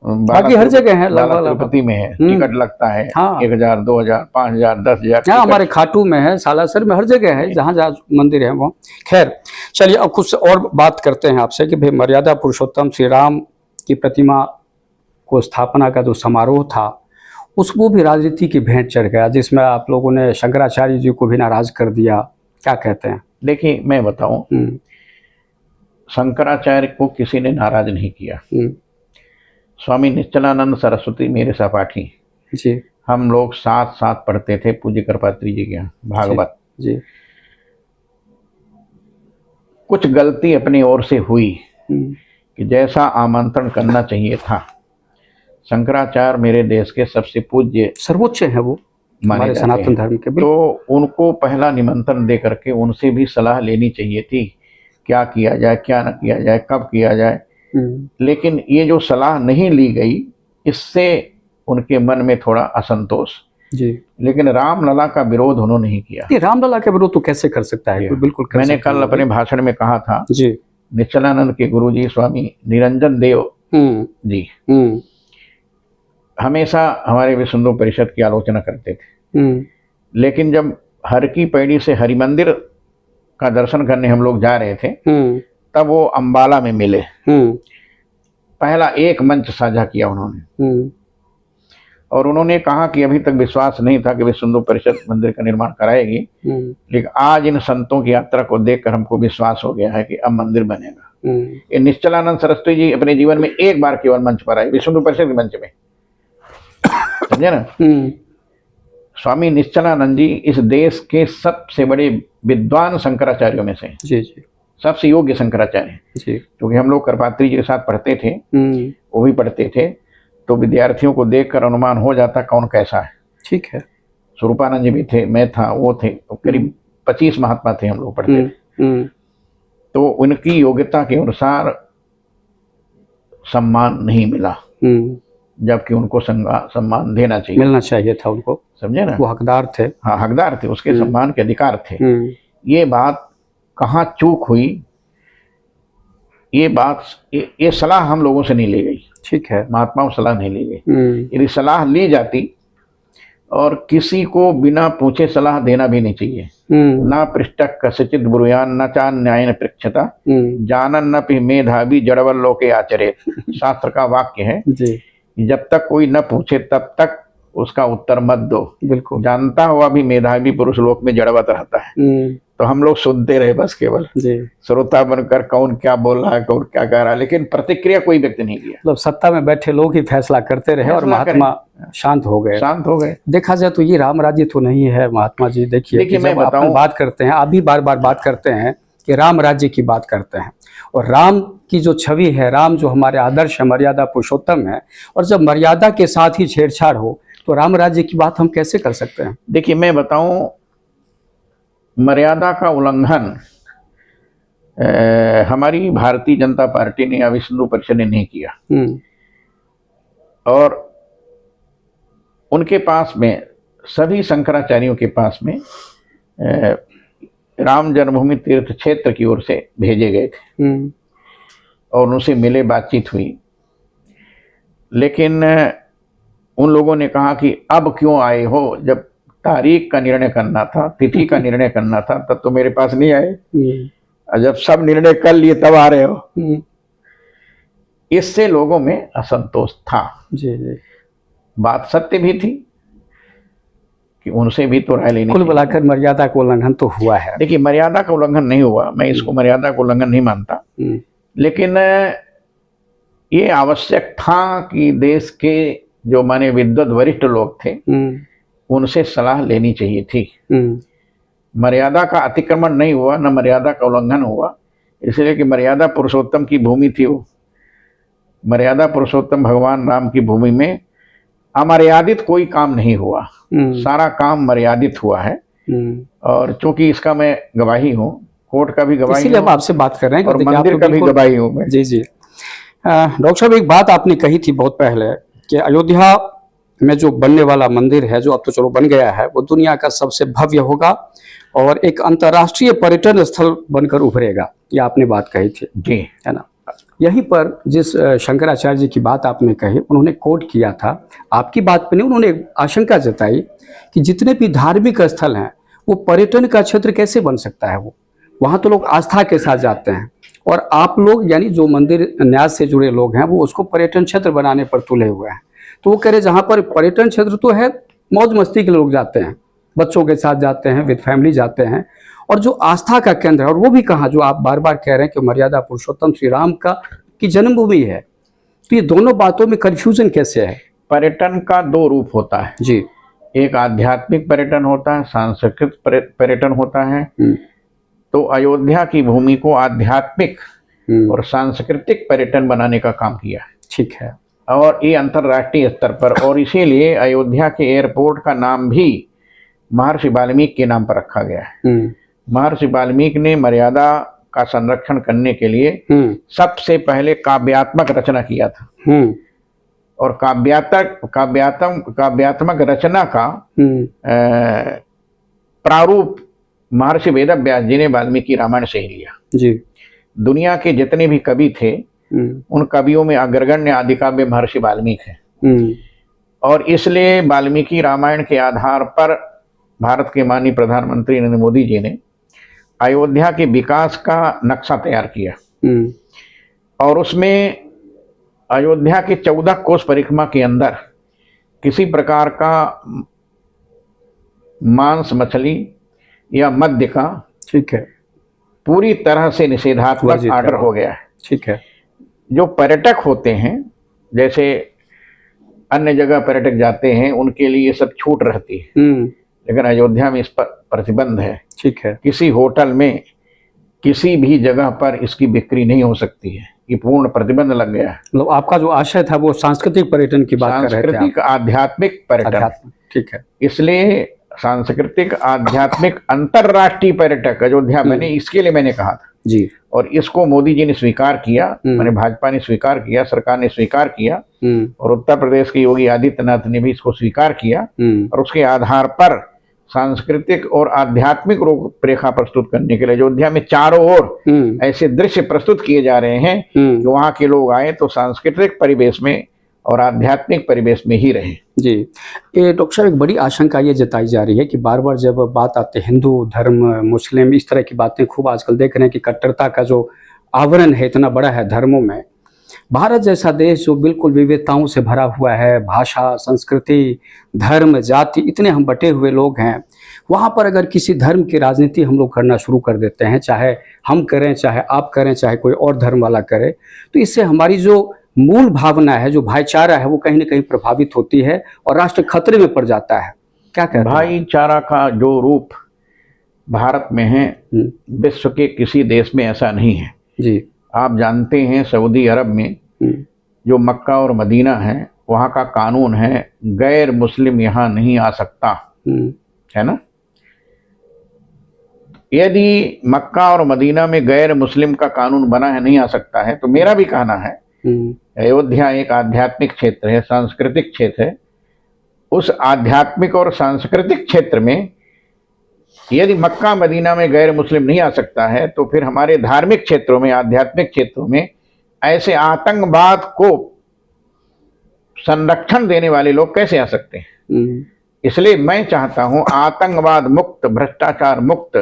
बाकी हर जगह है, लगभग तिरुपति में है, टिकट लगता है। हाँ। 1000, 2000, 5000, 10,000। हाँ, हमारे खाटू में है, सालासर में, हर जगह है जहाँ जहाँ मंदिर है वो। खैर चलिए अब कुछ और बात करते हैं आपसे कि भाई मर्यादा पुरुषोत्तम श्री राम की प्रतिमा को स्थापना का जो समारोह था उसको भी राजनीति की भेंट चढ़ गया, जिसमें आप लोगों ने शंकराचार्य जी को भी नाराज कर दिया। क्या कहते हैं? देखिए मैं बताऊं, शंकराचार्य को किसी ने नाराज नहीं किया। स्वामी निश्चलानंद सरस्वती मेरे सहपाठी जी, हम लोग साथ साथ पढ़ते थे पूज्य कृपात्री जी के यहाँ भागवत जी। कुछ गलती अपनी ओर से हुई कि जैसा आमंत्रण करना चाहिए था, शंकराचार्य मेरे देश के सबसे पूज्य सर्वोच्च है वो हमारे सनातन धर्म के, तो उनको पहला निमंत्रण दे करके उनसे भी सलाह लेनी चाहिए थी, क्या किया जाए क्या न किया जाए, कब किया जाए। लेकिन ये जो सलाह नहीं ली गई इससे उनके मन में थोड़ा असंतोष जी। लेकिन रामलला का विरोध उन्होंने नहीं किया। रामलला का विरोध तो कैसे कर सकता है? बिल्कुल कर मैंने कल अपने भाषण में कहा था जी, निश्चलानंद के गुरुजी स्वामी निरंजन देव जी हमेशा हमारे विश्व हिंदू परिषद की आलोचना करते थे, लेकिन जब हर की पैड़ी से हरि मंदिर का दर्शन करने हम लोग जा रहे थे तब वो अंबाला में मिले, पहला एक मंच साझा किया उन्होंने, और उन्होंने कहा कि अभी तक विश्वास नहीं था कि विश्व हिंदू परिषद मंदिर का निर्माण कराएगी, लेकिन आज इन संतों की यात्रा को देखकर हमको विश्वास हो गया है कि अब मंदिर बनेगा। ये निश्चलानंद सरस्वती जी अपने जीवन में एक बार केवल मंच पर आए, विश्व हिंदू परिषद के मंच में, समझे ना। स्वामी निश्चलानंद जी इस देश के सबसे बड़े विद्वान शंकराचार्यों में से जी जी, सबसे योग्य शंकराचार्य जी। क्योंकि हम लोग कृपात्री जी के साथ पढ़ते थे, वो भी पढ़ते थे, तो विद्यार्थियों को देखकर अनुमान हो जाता कौन कैसा है। ठीक है, स्वरूपानंद जी भी थे, मैं था, वो थे, तो करीब 25 महात्मा थे हम लोग पढ़ते थे। तो उनकी योग्यता के अनुसार सम्मान नहीं मिला, जबकि उनको सम्मान देना चाहिए, मिलना चाहिए था उनको, समझे ना, वो हकदार थे। हाँ, हकदार थे, उसके सम्मान के अधिकार थे। ये बात कहाँ चूक हुई, ये बात, ये सलाह हम लोगों से नहीं ली गई। ठीक है, महात्माओं सलाह नहीं ली गई। यदि सलाह ली जाती, और किसी को बिना पूछे सलाह देना भी नहीं चाहिए, ना पृष्ठक कसिचित ब्रुयान न चा न्यायन पृक्षता जानन न पि मेधावी जड़वल्लोके आचरेत। शास्त्र का वाक्य है जी, जब तक कोई न पूछे तब तक उसका उत्तर मत दो। बिल्कुल, जानता हुआ भी मेधावी पुरुष लोक में जड़वत रहता है। तो हम लोग सुनते रहे बस, केवल श्रोता बनकर कौन क्या बोल रहा है, कौन क्या कह रहा है, लेकिन प्रतिक्रिया कोई व्यक्ति नहीं किया। मतलब सत्ता में बैठे लोग ही फैसला करते रहे और महात्मा शांत हो गए। देखा जाए तो ये राम राज्य तो नहीं है महात्मा जी। देखिए मैं बताऊं, बात करते हैं, आप भी बार बार बात करते हैं कि राम राज्य की बात करते हैं, और राम की जो छवि है, राम जो हमारे आदर्श है, मर्यादा पुरुषोत्तम है, और जब मर्यादा के साथ ही छेड़छाड़ हो तो राम राज्य की बात हम कैसे कर सकते हैं? देखिए मैं बताऊं, मर्यादा का उल्लंघन हमारी भारतीय जनता पार्टी ने या विश्व हिंदू परिषद ने नहीं किया। और उनके पास में सभी शंकराचार्यों के पास में राम जन्मभूमि तीर्थ क्षेत्र की ओर से भेजे गए थे और उनसे मिले, बातचीत हुई। लेकिन उन लोगों ने कहा कि अब क्यों आए हो, जब तारीख का निर्णय करना था, तिथि का निर्णय करना था, तब तो मेरे पास नहीं आए, और जब सब निर्णय कर लिए तब आ रहे हो। इससे लोगों में असंतोष था। जी जी। बात सत्य भी थी कि उनसे भी तो राय लेनी। कुल मिलाकर मर्यादा का उल्लंघन तो हुआ है। देखिए, मर्यादा का उल्लंघन नहीं हुआ, मैं इसको मर्यादा का उल्लंघन नहीं मानता, लेकिन ये आवश्यक था कि देश के जो माने विद्वत वरिष्ठ लोग थे उनसे सलाह लेनी चाहिए थी। मर्यादा का अतिक्रमण नहीं हुआ, न मर्यादा का उल्लंघन हुआ, इसलिए कि मर्यादा पुरुषोत्तम की भूमि थी। वो मर्यादा पुरुषोत्तम भगवान राम की भूमि में अमर्यादित कोई काम नहीं हुआ, सारा काम मर्यादित हुआ है। और चूंकि इसका मैं गवाही हूँ, कोर्ट का भी गवाही, इसीलिए हम आपसे बात कर रहे हैं, और मंदिर का भी गवाही हूँ मैं। जी जी। डॉक्टर साहब, एक बात आपने कही थी बहुत पहले कि अयोध्या में जो बनने वाला मंदिर है, जो अब तो चलो बन गया है, वो दुनिया का सबसे भव्य होगा और एक अंतर्राष्ट्रीय पर्यटन स्थल बनकर उभरेगा, ये आपने बात कही थी जी, है ना। यहीं पर जिस शंकराचार्य जी की बात आपने कही, उन्होंने कोट किया था, आपकी बात पे नहीं, उन्होंने आशंका जताई कि जितने भी धार्मिक स्थल हैं वो पर्यटन का क्षेत्र कैसे बन सकता है। वो वहाँ तो लोग आस्था के साथ जाते हैं, और आप लोग यानी जो मंदिर न्यास से जुड़े लोग हैं वो उसको पर्यटन क्षेत्र बनाने पर तुले हुए हैं। तो वो कह रहे जहाँ पर पर्यटन क्षेत्र तो है, मौज मस्ती के लोग जाते हैं, बच्चों के साथ जाते हैं, विद फैमिली जाते हैं, और जो आस्था का केंद्र है, और वो भी कहाँ, जो आप बार बार कह रहे हैं कि मर्यादा पुरुषोत्तम श्री राम की जन्मभूमि है, तो ये दोनों बातों में कंफ्यूजन कैसे है? पर्यटन का दो रूप होता है जी। एक आध्यात्मिक पर्यटन होता है, सांस्कृतिक पर्यटन होता है। तो अयोध्या की भूमि को आध्यात्मिक और सांस्कृतिक पर्यटन बनाने का काम किया है। ठीक है। और ये अंतर्राष्ट्रीय स्तर पर, और इसीलिए अयोध्या के एयरपोर्ट का नाम भी महर्षि वाल्मीकि के नाम पर रखा गया है। महर्षि वाल्मीकि ने मर्यादा का संरक्षण करने के लिए सबसे पहले काव्यात्मक रचना किया था, और काव्यात्मक रचना का प्रारूप महर्षि वेदव्यास जी ने वाल्मीकि रामायण से ही लिया। जी। दुनिया के जितने भी कवि थे उन कवियों में अग्रगण्य आदिकाव्य महर्षि वाल्मीकि है, और इसलिए वाल्मीकि रामायण के आधार पर भारत के माननीय प्रधानमंत्री नरेंद्र मोदी जी ने अयोध्या के विकास का नक्शा तैयार किया, और उसमें अयोध्या के 14 कोस परिक्रमा के अंदर किसी प्रकार का मांस, मछली या मद्य का, ठीक है, पूरी तरह से निषेधात्मक आर्डर हो गया है। ठीक है। जो पर्यटक होते हैं, जैसे अन्य जगह पर्यटक जाते हैं, उनके लिए ये सब छूट रहती है, लेकिन अयोध्या में इस पर प्रतिबंध है। ठीक है। किसी होटल में, किसी भी जगह पर इसकी बिक्री नहीं हो सकती है, ये पूर्ण प्रतिबंध लग गया है। मतलब आपका जो आशय था वो सांस्कृतिक पर्यटन की बात कर रहे थे, सांस्कृतिक आध्यात्मिक पर्यटन। ठीक है। इसलिए सांस्कृतिक आध्यात्मिक अंतर्राष्ट्रीय पर्यटक अयोध्या बने, इसके लिए मैंने कहा था जी। और इसको मोदी जी ने स्वीकार किया, मैंने भाजपा ने स्वीकार किया, सरकार ने स्वीकार किया, और उत्तर प्रदेश के योगी आदित्यनाथ ने भी इसको स्वीकार किया, और उसके आधार पर सांस्कृतिक और आध्यात्मिक रूपरेखा प्रस्तुत करने के लिए अयोध्या में चारों ओर ऐसे दृश्य प्रस्तुत किए जा रहे हैं कि वहाँ के लोग आए तो सांस्कृतिक परिवेश में और आध्यात्मिक परिवेश में ही रहे। जी। ये डॉक्टर साहब, एक बड़ी आशंका ये जताई जा रही है कि बार बार जब बात आती है हिंदू धर्म, मुस्लिम, इस तरह की बातें खूब आजकल देख रहे हैं कि कट्टरता का जो आवरण है इतना बड़ा है धर्मों में। भारत जैसा देश जो बिल्कुल विविधताओं से भरा हुआ है, भाषा, संस्कृति, धर्म, जाति, इतने हम बटे हुए लोग हैं, वहाँ पर अगर किसी धर्म की राजनीति हम लोग करना शुरू कर देते हैं, चाहे हम करें, चाहे आप करें, चाहे कोई और धर्म वाला करे, तो इससे हमारी जो मूल भावना है, जो भाईचारा है, वो कहीं ना कहीं प्रभावित होती है और राष्ट्र खतरे में पड़ जाता है। क्या कहते हैं? भाईचारा का जो रूप भारत में है, विश्व के किसी देश में ऐसा नहीं है। जी। आप जानते हैं सऊदी अरब में जो मक्का और मदीना है, वहाँ का कानून है गैर मुस्लिम यहाँ नहीं आ सकता, है ना। यदि मक्का और मदीना में गैर मुस्लिम का कानून बना है, नहीं आ सकता है, तो मेरा भी कहना है अयोध्या एक आध्यात्मिक क्षेत्र है, सांस्कृतिक क्षेत्र है। उस आध्यात्मिक और सांस्कृतिक क्षेत्र में यदि मक्का मदीना में गैर मुस्लिम नहीं आ सकता है, तो फिर हमारे धार्मिक क्षेत्रों में, आध्यात्मिक क्षेत्रों में ऐसे आतंकवाद को संरक्षण देने वाले लोग कैसे आ सकते हैं? इसलिए मैं चाहता हूं आतंकवाद मुक्त, भ्रष्टाचार मुक्त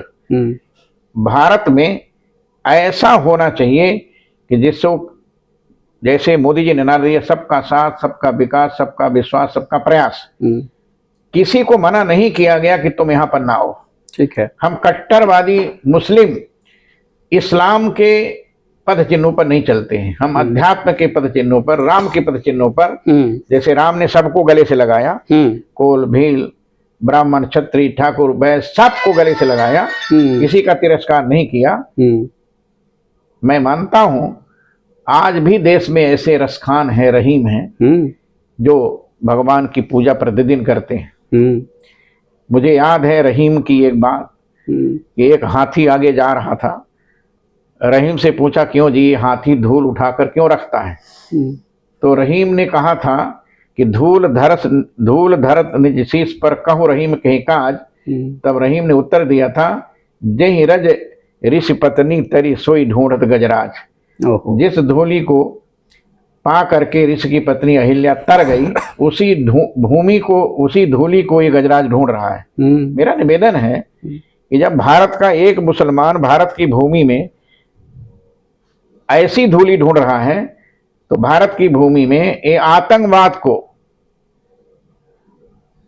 भारत में ऐसा होना चाहिए कि जिससे, जैसे मोदी जी ने नारा दिया, सबका साथ, सबका विकास, सबका विश्वास, सबका प्रयास। किसी को मना नहीं किया गया कि तुम यहां पर ना आओ। ठीक है। हम कट्टरवादी मुस्लिम इस्लाम के पद चिन्हों पर नहीं चलते हैं, हम अध्यात्म के पद चिन्हों पर, राम के पद चिन्हों पर, जैसे राम ने सबको गले से लगाया, कोल भील ब्राह्मण क्षत्रिय ठाकुर वैश्य सबको गले से लगाया, किसी का तिरस्कार नहीं किया। मैं मानता हूं आज भी देश में ऐसे रसखान है, रहीम हैं, जो भगवान की पूजा प्रतिदिन करते हैं। मुझे याद है रहीम की एक बात कि एक हाथी आगे जा रहा था, रहीम से पूछा, क्यों जी, हाथी धूल उठाकर क्यों रखता है? तो रहीम ने कहा था कि धूल धरत निज शीश पर कहूँ रहीम कहीं काज। तब रहीम ने उत्तर दिया था, जय रज ऋषि पत्नी तरी सोई ढूंढत गजराज। जिस धूली को पा करके ऋषि की पत्नी अहिल्या तर गई, उसी धूली को ये गजराज ढूंढ रहा है। मेरा निवेदन है कि जब भारत का एक मुसलमान भारत की भूमि में ऐसी धूली ढूंढ रहा है, तो भारत की भूमि में ये आतंकवाद को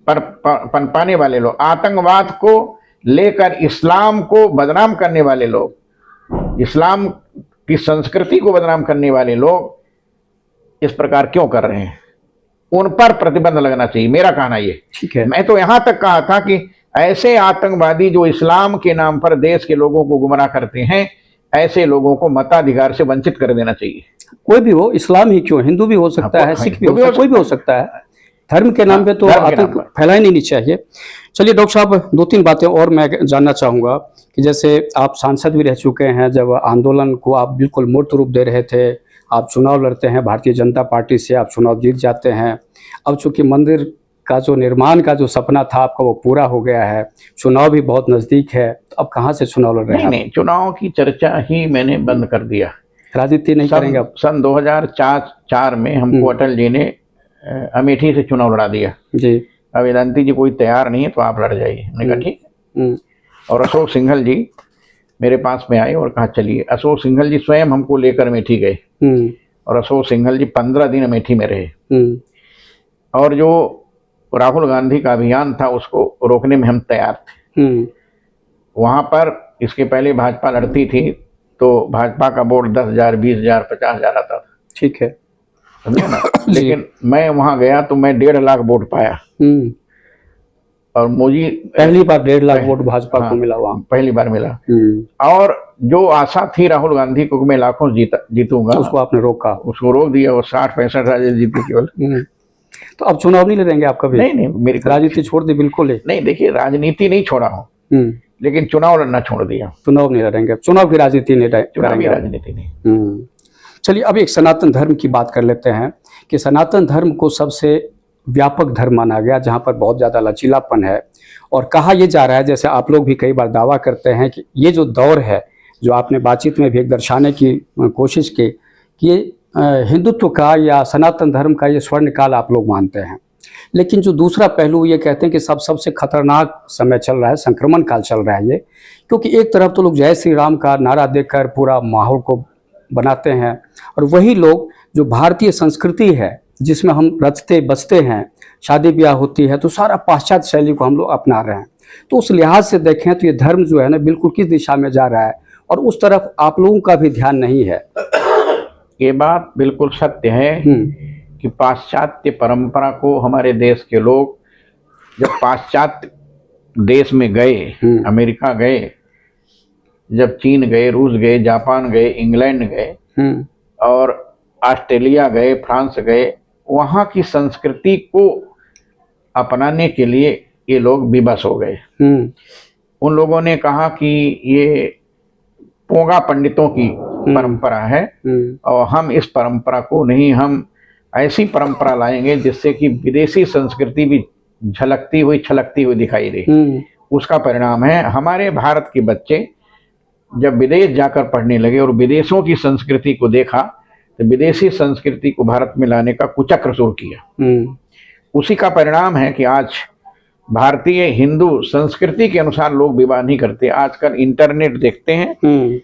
पनपाने वाले लोग, आतंकवाद को लेकर इस्लाम को बदनाम करने वाले लोग, इस्लाम की संस्कृति को बदनाम करने वाले लोग इस प्रकार क्यों कर रहे हैं? उन पर प्रतिबंध लगना चाहिए, मेरा कहना ये। ठीक है। मैं तो यहां तक कहा था कि ऐसे आतंकवादी जो इस्लाम के नाम पर देश के लोगों को गुमराह करते हैं, ऐसे लोगों को मताधिकार से वंचित कर देना चाहिए। कोई भी हो, इस्लाम ही क्यों, हिंदू भी हो सकता है, सिख भी हो सकता है, कोई भी हो सकता है। धर्म के नाम पे तो आतंक फैलाना ही नहीं चाहिए। चलिए डॉक्टर साहब, दो तीन बातें और मैं जानना चाहूँगा कि जैसे आप सांसद भी रह चुके हैं, जब आंदोलन को आप बिल्कुल मूर्त रूप दे रहे थे, आप चुनाव लड़ते हैं भारतीय जनता पार्टी से, आप चुनाव जीत जाते हैं। अब चूंकि मंदिर का जो निर्माण का जो सपना था आपका वो पूरा हो गया है, चुनाव भी बहुत नज़दीक है, तो अब कहाँ से चुनाव लड़ रहे हैं? नहीं, चुनाव की चर्चा ही मैंने बंद कर दिया, राजनीति नहीं करेंगे अब। सन 2004 में हमको अटल जी ने अमेठी से चुनाव लड़ा दिया जी। अब वेदांती जी कोई तैयार नहीं है तो आप लड़ जाइए। मैंने कहा ठीक है। और अशोक सिंघल जी मेरे पास में आए और कहा चलिए। अशोक सिंघल जी स्वयं हमको लेकर अमेठी गए और अशोक सिंघल जी 15 दिन अमेठी में रहे। और जो राहुल गांधी का अभियान था उसको रोकने में हम तैयार थे। वहाँ पर इसके पहले भाजपा लड़ती थी तो भाजपा का वोट 10,000, 20,000, 50,000 आता था। ठीक है, समझे ना। लेकिन मैं वहाँ गया तो मैं 1.5 लाख वोट पाया। और मुझे पहली बार 1.5 लाख वोट भाजपा को मिला, वहाँ पहली बार मिला। और जो आशा थी राहुल गांधी को मैं लाखों जीतूंगा, उसको आपने रोका, उसको रोक दिया। वो 60-65 राज्य जीते केवल। तो अब चुनाव नहीं लड़ेंगे आप कभी? नहीं, मेरी राजनीति छोड़ दी बिल्कुल ही? नहीं, देखिए राजनीति नहीं छोड़ा हूँ, लेकिन चुनाव लड़ना छोड़ दिया। चुनाव नहीं लड़ेंगे, चुनाव की राजनीति नहीं करेंगे, राजनीति नहीं। चलिए अब एक सनातन धर्म की बात कर लेते हैं कि सनातन धर्म को सबसे व्यापक धर्म माना गया, जहाँ पर बहुत ज़्यादा लचीलापन है। और कहा यह जा रहा है, जैसे आप लोग भी कई बार दावा करते हैं कि ये जो दौर है, जो आपने बातचीत में भी एक दर्शाने की कोशिश की कि ये हिंदुत्व का या सनातन धर्म का ये स्वर्ण काल आप लोग मानते हैं। लेकिन जो दूसरा पहलू ये कहते हैं कि सबसे खतरनाक समय चल रहा है, संक्रमण काल चल रहा है ये, क्योंकि एक तरफ तो लोग जय श्री राम का नारा देकर पूरा माहौल को बनाते हैं, और वही लोग जो भारतीय संस्कृति है जिसमें हम रचते बसते हैं, शादी ब्याह होती है तो सारा पाश्चात्य शैली को हम लोग अपना रहे हैं। तो उस लिहाज से देखें तो ये धर्म जो है ना बिल्कुल किस दिशा में जा रहा है, और उस तरफ आप लोगों का भी ध्यान नहीं है। ये बात बिल्कुल सत्य है कि पाश्चात्य परंपरा को हमारे देश के लोग जब पाश्चात्य देश में गए, अमेरिका गए, जब चीन गए, रूस गए, जापान गए, इंग्लैंड गए और ऑस्ट्रेलिया गए, फ्रांस गए, वहाँ की संस्कृति को अपनाने के लिए ये लोग विवश हो गए। उन लोगों ने कहा कि ये पोंगा पंडितों की परंपरा है और हम इस परंपरा को नहीं, हम ऐसी परंपरा लाएंगे जिससे कि विदेशी संस्कृति भी झलकती हुई छलकती हुई दिखाई दे। उसका परिणाम है हमारे भारत के बच्चे जब विदेश जाकर पढ़ने लगे और विदेशों की संस्कृति को देखा तो विदेशी संस्कृति को भारत में लाने का कुचक्र शुरू किया। उसी का परिणाम है कि आज भारतीय हिंदू संस्कृति के अनुसार लोग विवाह नहीं करते। आजकल इंटरनेट देखते हैं,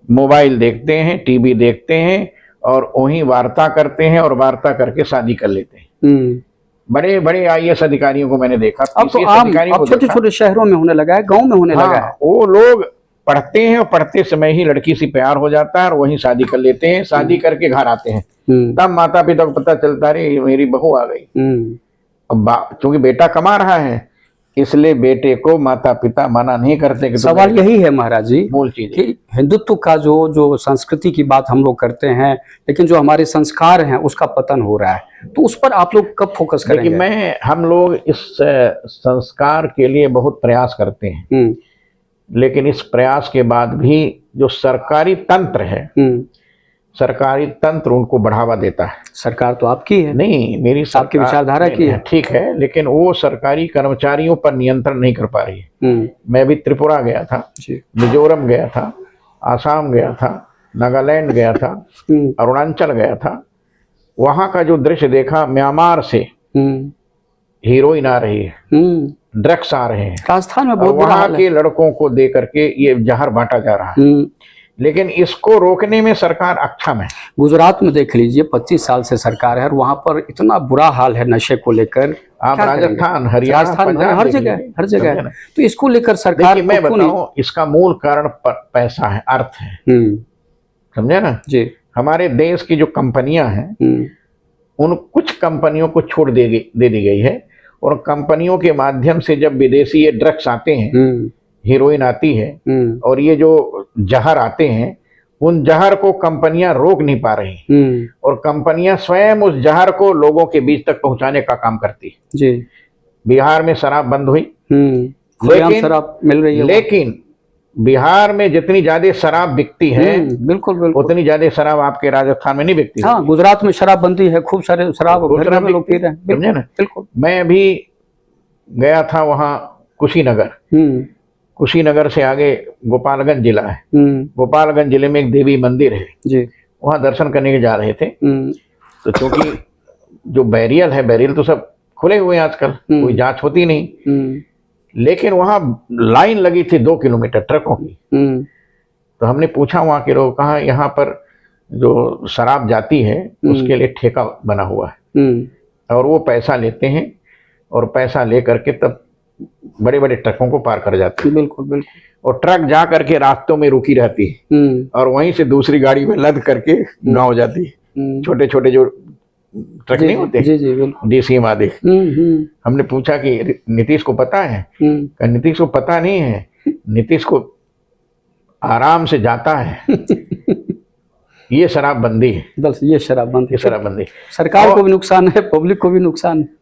मोबाइल देखते हैं, टीवी देखते हैं और वहीं वार्ता करते हैं और वार्ता करके शादी कर लेते हैं। बड़े बड़े IAS अधिकारियों को मैंने देखा, अब तो आम छोटे छोटे शहरों में होने लगा है, गांव में होने लगा है। वो लोग पढ़ते हैं और पढ़ते समय ही लड़की से प्यार हो जाता है और वहीं शादी कर लेते हैं। शादी करके घर आते हैं, तब माता पिता को पता चलता है मेरी बहू आ गई। अब चूंकि बेटा कमा रहा है इसलिए बेटे को माता पिता मना नहीं करते। कि सवाल यही है महाराज जी, मूल चीज कि हिंदुत्व का जो संस्कृति की बात हम लोग करते हैं, लेकिन जो हमारे संस्कार हैं उसका पतन हो रहा है, तो उस पर आप लोग कब फोकस करेंगे? हम लोग इस संस्कार के लिए बहुत प्रयास करते हैं, लेकिन इस प्रयास के बाद भी जो सरकारी तंत्र है, सरकारी तंत्र उनको बढ़ावा देता है। सरकार तो आपकी है, नहीं मेरी आपकी विचारधारा की है, ठीक है, लेकिन वो सरकारी कर्मचारियों पर नियंत्रण नहीं कर पा रही है। मैं भी त्रिपुरा गया था, मिजोरम गया था, आसाम गया था, नागालैंड गया था, अरुणाचल गया था। वहां का जो दृश्य देखा, म्यांमार से हीरोइन आ रही है, ड्रग्स आ रहे हैं, राजस्थान में बहुत वहां के लड़कों को दे करके ये जहर बांटा जा रहा है, लेकिन इसको रोकने में सरकार अक्षम है। गुजरात में देख लीजिए 25 साल से सरकार है और वहां पर इतना बुरा हाल है नशे को लेकर। आप राजस्थान, हरियाणा, हर जगह तो इसको लेकर सरकार, मैं बताऊं इसका मूल कारण पैसा है, अर्थ है, समझे ना जी। हमारे देश की जो कंपनियां हैं उन कुछ कंपनियों को छूट दे दी गई है और कंपनियों के माध्यम से जब विदेशी ये ड्रग्स आते हैं, हीरोइन आती है और ये जो जहर आते हैं, उन जहर को कंपनियां रोक नहीं पा रही और कंपनियां स्वयं उस जहर को लोगों के बीच तक पहुंचाने का काम करती है जी। बिहार में शराब बंद हुई, लेकिन शराब मिल रही है, लेकिन बिहार में जितनी ज्यादा शराब बिकती है बिल्कुल उतनी ज्यादा शराब आपके राजस्थान में नहीं बिकती। हाँ, गुजरात में शराब बनती है, खूब सारे शराब लोग पी रहे हैं, समझे ना। बिल्कुल। मैं भी गया था वहाँ कुशीनगर, कुशीनगर से आगे गोपालगंज जिला है, गोपालगंज जिले में एक देवी मंदिर है जी, वहाँ दर्शन करने के जा रहे थे। तो क्योंकि जो बैरियल है, बैरियल तो सब खुले हुए हैं आजकल, कोई जांच होती नहीं, लेकिन वहाँ लाइन लगी थी 2 किलोमीटर ट्रकों की। तो हमने पूछा वहाँ के लोग, कहा यहाँ पर जो शराब जाती है उसके लिए ठेका बना हुआ है और वो पैसा लेते हैं और पैसा ले करके तब बड़े बड़े ट्रकों को पार कर जाते हैं। बिल्कुल बिल्कुल। और ट्रक जा करके रास्तों में रुकी रहती है और वहीं से दूसरी गाड़ी में लद करके गाँव जाती है। छोटे छोटे जो ट्रक नहीं होते, जी जी बिल्कुल, DCM आदि। हमने पूछा कि नीतीश को पता है? नीतीश को पता नहीं है, नीतीश को आराम से जाता है। ये शराबबंदी है, बस ये शराबबंदी। सरकार को भी नुकसान है, पब्लिक को भी नुकसान है।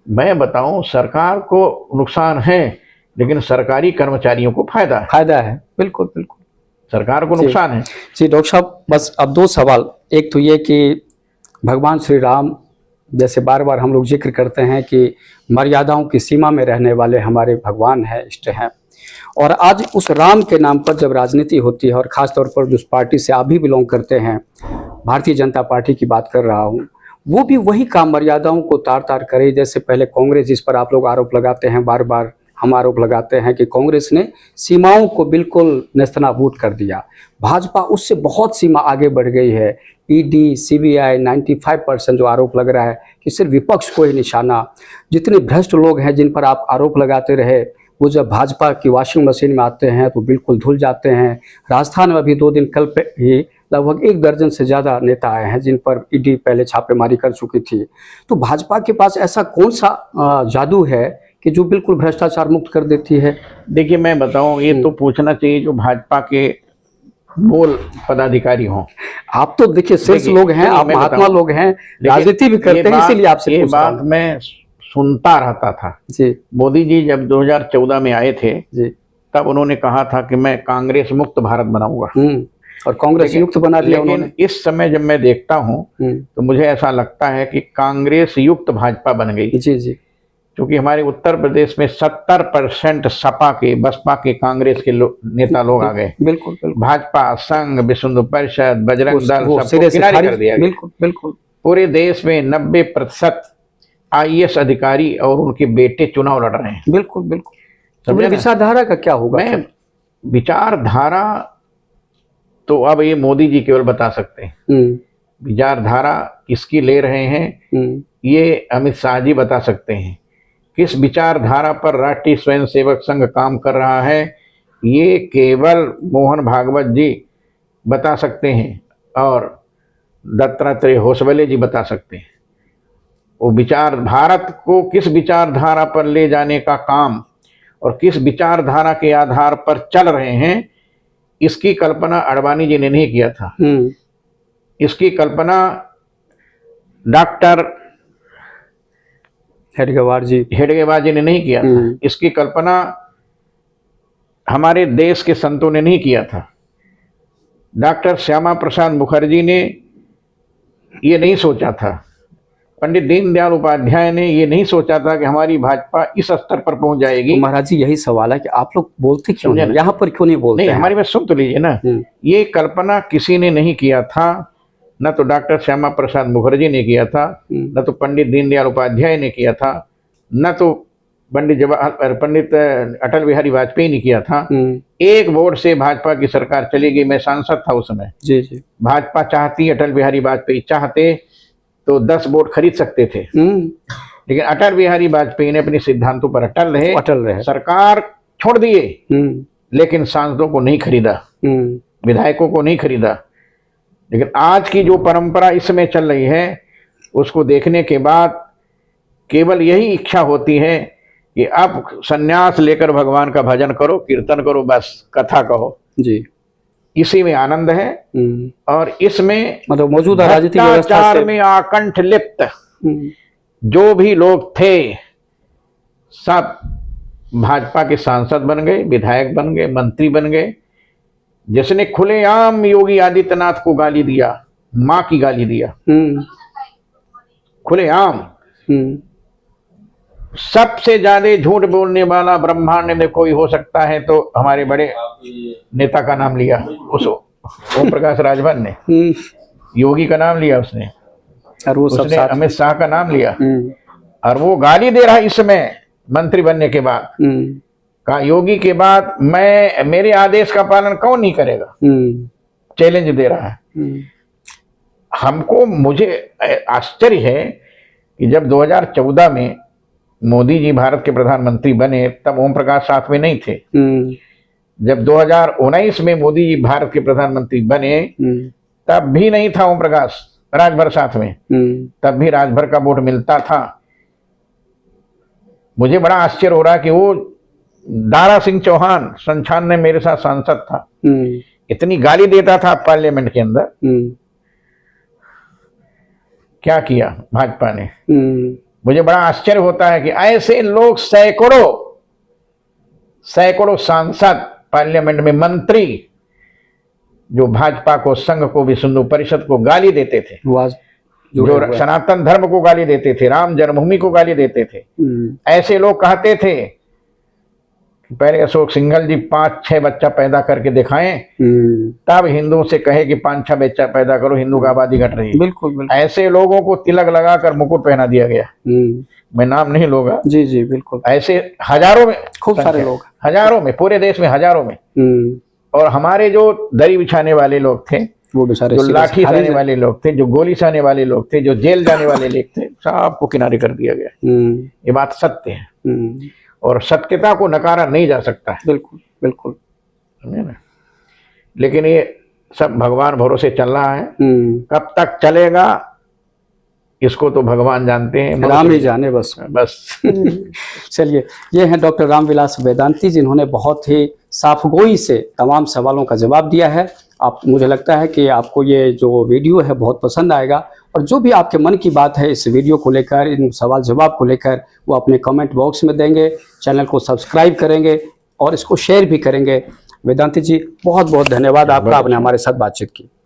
मैं बताऊं, सरकार को नुकसान है लेकिन सरकारी कर्मचारियों को फायदा है। बिल्कुल बिल्कुल, सरकार को नुकसान है जी। डॉक्टर साहब, बस अब 2 सवाल। एक तो ये कि भगवान श्री राम, जैसे बार बार हम लोग जिक्र करते हैं कि मर्यादाओं की सीमा में रहने वाले हमारे भगवान हैं, इष्ट हैं, और आज उस राम के नाम पर जब राजनीति होती है, और ख़ास तौर पर जिस पार्टी से आप भी बिलोंग करते हैं, भारतीय जनता पार्टी की बात कर रहा हूँ, वो भी वही काम मर्यादाओं को तार तार करे। जैसे पहले कांग्रेस, जिस पर आप लोग आरोप लगाते हैं, बार बार हम आरोप लगाते हैं कि कांग्रेस ने सीमाओं को बिल्कुल नेस्तनाबूद कर दिया, भाजपा उससे बहुत सीमा आगे बढ़ गई है। ED, CBI 95% जो आरोप लग रहा है कि सिर्फ विपक्ष को ही निशाना। जितने भ्रष्ट लोग हैं जिन पर आप आरोप लगाते रहे, वो जब भाजपा की वॉशिंग मशीन में आते हैं तो बिल्कुल धुल जाते हैं। राजस्थान में अभी 2 दिन कल पे ही लगभग 1 दर्जन से ज़्यादा नेता आए हैं जिन पर ED पहले छापेमारी कर चुकी थी। तो भाजपा के पास ऐसा कौन सा जादू है कि जो बिल्कुल भ्रष्टाचार मुक्त कर देती है? देखिए, मैं बताऊं, ये तो पूछना चाहिए जो भाजपा के मूल पदाधिकारी हों। आप तो देखिए शीर्ष लोग हैं, आप महात्मा लोग हैं, राजनीति भी करते हैं, इसीलिए आपसे ये बात मैं सुनता रहता था जी। मोदी जी जब 2014 में आए थे जी, तब उन्होंने कहा था कि मैं कांग्रेस मुक्त भारत बनाऊंगा। और कांग्रेस युक्त बना दिया उन्होंने। लेकिन इस समय जब मैं देखता हूं तो मुझे ऐसा लगता है कि कांग्रेस युक्त भाजपा बन गई। जी जी। क्योंकि हमारे उत्तर प्रदेश में 70% सपा के, बसपा के, कांग्रेस के नेता लोग आ गए। बिल्कुल बिल्कुल। भाजपा, संघ, विश्व हिंदू परिषद, बजरंग दल सबको सिरे से किनारे खारिज कर दिया गया। बिल्कुल बिल्कुल। पूरे देश में 90% IAS अधिकारी और उनके बेटे चुनाव लड़ रहे हैं। बिल्कुल बिल्कुल। तो विचारधारा का क्या होगा? मैं विचारधारा तो अब ये मोदी जी केवल बता सकते हैं। विचारधारा किसकी ले रहे हैं ये अमित शाह जी बता सकते हैं। किस विचारधारा पर राष्ट्रीय स्वयंसेवक संघ काम कर रहा है ये केवल मोहन भागवत जी बता सकते हैं और दत्तात्रेय होसबले जी बता सकते हैं। वो विचार, भारत को किस विचारधारा पर ले जाने का काम और किस विचारधारा के आधार पर चल रहे हैं, इसकी कल्पना आडवाणी जी ने नहीं किया था। इसकी कल्पना डॉक्टर हेडगेवार जी ने नहीं किया था। इसकी कल्पना हमारे देश के संतों ने नहीं किया था। डॉक्टर श्यामा प्रसाद मुखर्जी ने ये नहीं सोचा था। पंडित दीनदयाल उपाध्याय ने ये नहीं सोचा था कि हमारी भाजपा इस स्तर पर पहुंच जाएगी। तो महाराज जी यही सवाल है कि आप लोग बोलते क्यों नहीं, यहाँ पर क्यों नहीं बोलते? नहीं, हमारी बात सुन तो लीजिए ना। ये कल्पना किसी ने नहीं किया था, न तो डॉक्टर श्यामा प्रसाद मुखर्जी ने किया था, न तो पंडित दीनदयाल उपाध्याय ने किया था, न तो पंडित अटल बिहारी वाजपेयी ने किया था। एक वोट से भाजपा की सरकार चली गई। मैं सांसद था उस समय। जी जी। भाजपा चाहती, अटल बिहारी वाजपेयी चाहते तो 10 वोट खरीद सकते थे। लेकिन अटल बिहारी वाजपेयी ने अपने सिद्धांतों पर अटल रहे। सरकार छोड़ दिए लेकिन सांसदों को नहीं खरीदा, विधायकों को नहीं खरीदा। लेकिन आज की जो परंपरा इसमें चल रही है उसको देखने के बाद केवल यही इच्छा होती है कि अब सन्यास लेकर भगवान का भजन करो, कीर्तन करो, बस कथा कहो जी। इसी में आनंद है और इसमें मतलब मौजूदा राजनीतिक व्यवस्था से में आकंठ लिप्त जो भी लोग थे सब भाजपा के सांसद बन गए, विधायक बन गए, मंत्री बन गए। जिसने खुलेआम योगी आदित्यनाथ को गाली दिया, मां की गाली दिया, खुलेआम। सबसे ज्यादा झूठ बोलने वाला ब्रह्मांड में कोई हो सकता है तो हमारे बड़े नेता का नाम लिया, उस ओम प्रकाश राजभर ने योगी का नाम लिया उसने, और वो उसने अमित शाह का नाम लिया, और वो गाली दे रहा है इस समय मंत्री बनने के बाद। कहा योगी के बाद मेरे आदेश का पालन कौन नहीं करेगा, चैलेंज दे रहा है हमको। मुझे आश्चर्य है कि जब 2014 में मोदी जी भारत के प्रधानमंत्री बने तब ओम प्रकाश साथ में नहीं थे। जब 2019 में मोदी जी भारत के प्रधानमंत्री बने तब भी नहीं था ओम प्रकाश राजभर साथ में, तब भी राजभर का वोट मिलता था। मुझे बड़ा आश्चर्य हो रहा है कि वो दारा सिंह चौहान 95 में मेरे साथ सांसद था, इतनी गाली देता था पार्लियामेंट के अंदर। क्या किया भाजपा ने? मुझे बड़ा आश्चर्य होता है कि ऐसे लोग सैकड़ों सांसद, पार्लियामेंट में मंत्री जो भाजपा को, संघ को, विश्व हिंदू परिषद को गाली देते थे, जो सनातन धर्म को गाली देते थे, राम जन्मभूमि को गाली देते थे, ऐसे लोग कहते थे कि पहले अशोक सिंघल जी 5-6 बच्चा पैदा करके दिखाएं तब हिंदुओं से कहे कि 5-6 बच्चा पैदा करो, हिंदू का आबादी घट रही है। बिल्कुल। ऐसे लोगों को तिलक लगाकर मुकुट पहना दिया गया। मैं नाम नहीं लूंगा। जी जी बिल्कुल। ऐसे हजारों में, खूब सारे लोग, हजारों में, पूरे देश में हजारों में। और हमारे जो दरी बिछाने वाले लोग थे, वो बेचारे, जो लाठी खाने वाले लोग थे, जो गोली खाने वाले लोग थे, जो जेल जाने वाले लोग थे, सबको किनारे कर दिया गया। ये बात सत्य है और सत्यता को नकारा नहीं जा सकता है। बिल्कुल बिल्कुल, समझे ना। लेकिन ये सब भगवान भरोसे चल रहा है। कब तक चलेगा इसको तो भगवान जानते हैं, राम ही जाने बस। चलिए, ये हैं डॉक्टर रामविलास वेदांती, जिन्होंने बहुत ही साफगोई से तमाम सवालों का जवाब दिया है। मुझे लगता है कि आपको ये जो वीडियो है बहुत पसंद आएगा, और जो भी आपके मन की बात है इस वीडियो को लेकर, इन सवाल जवाब को लेकर, वो अपने कमेंट बॉक्स में देंगे, चैनल को सब्सक्राइब करेंगे और इसको शेयर भी करेंगे। वेदांती जी बहुत बहुत धन्यवाद आपका, आपने हमारे साथ बातचीत की।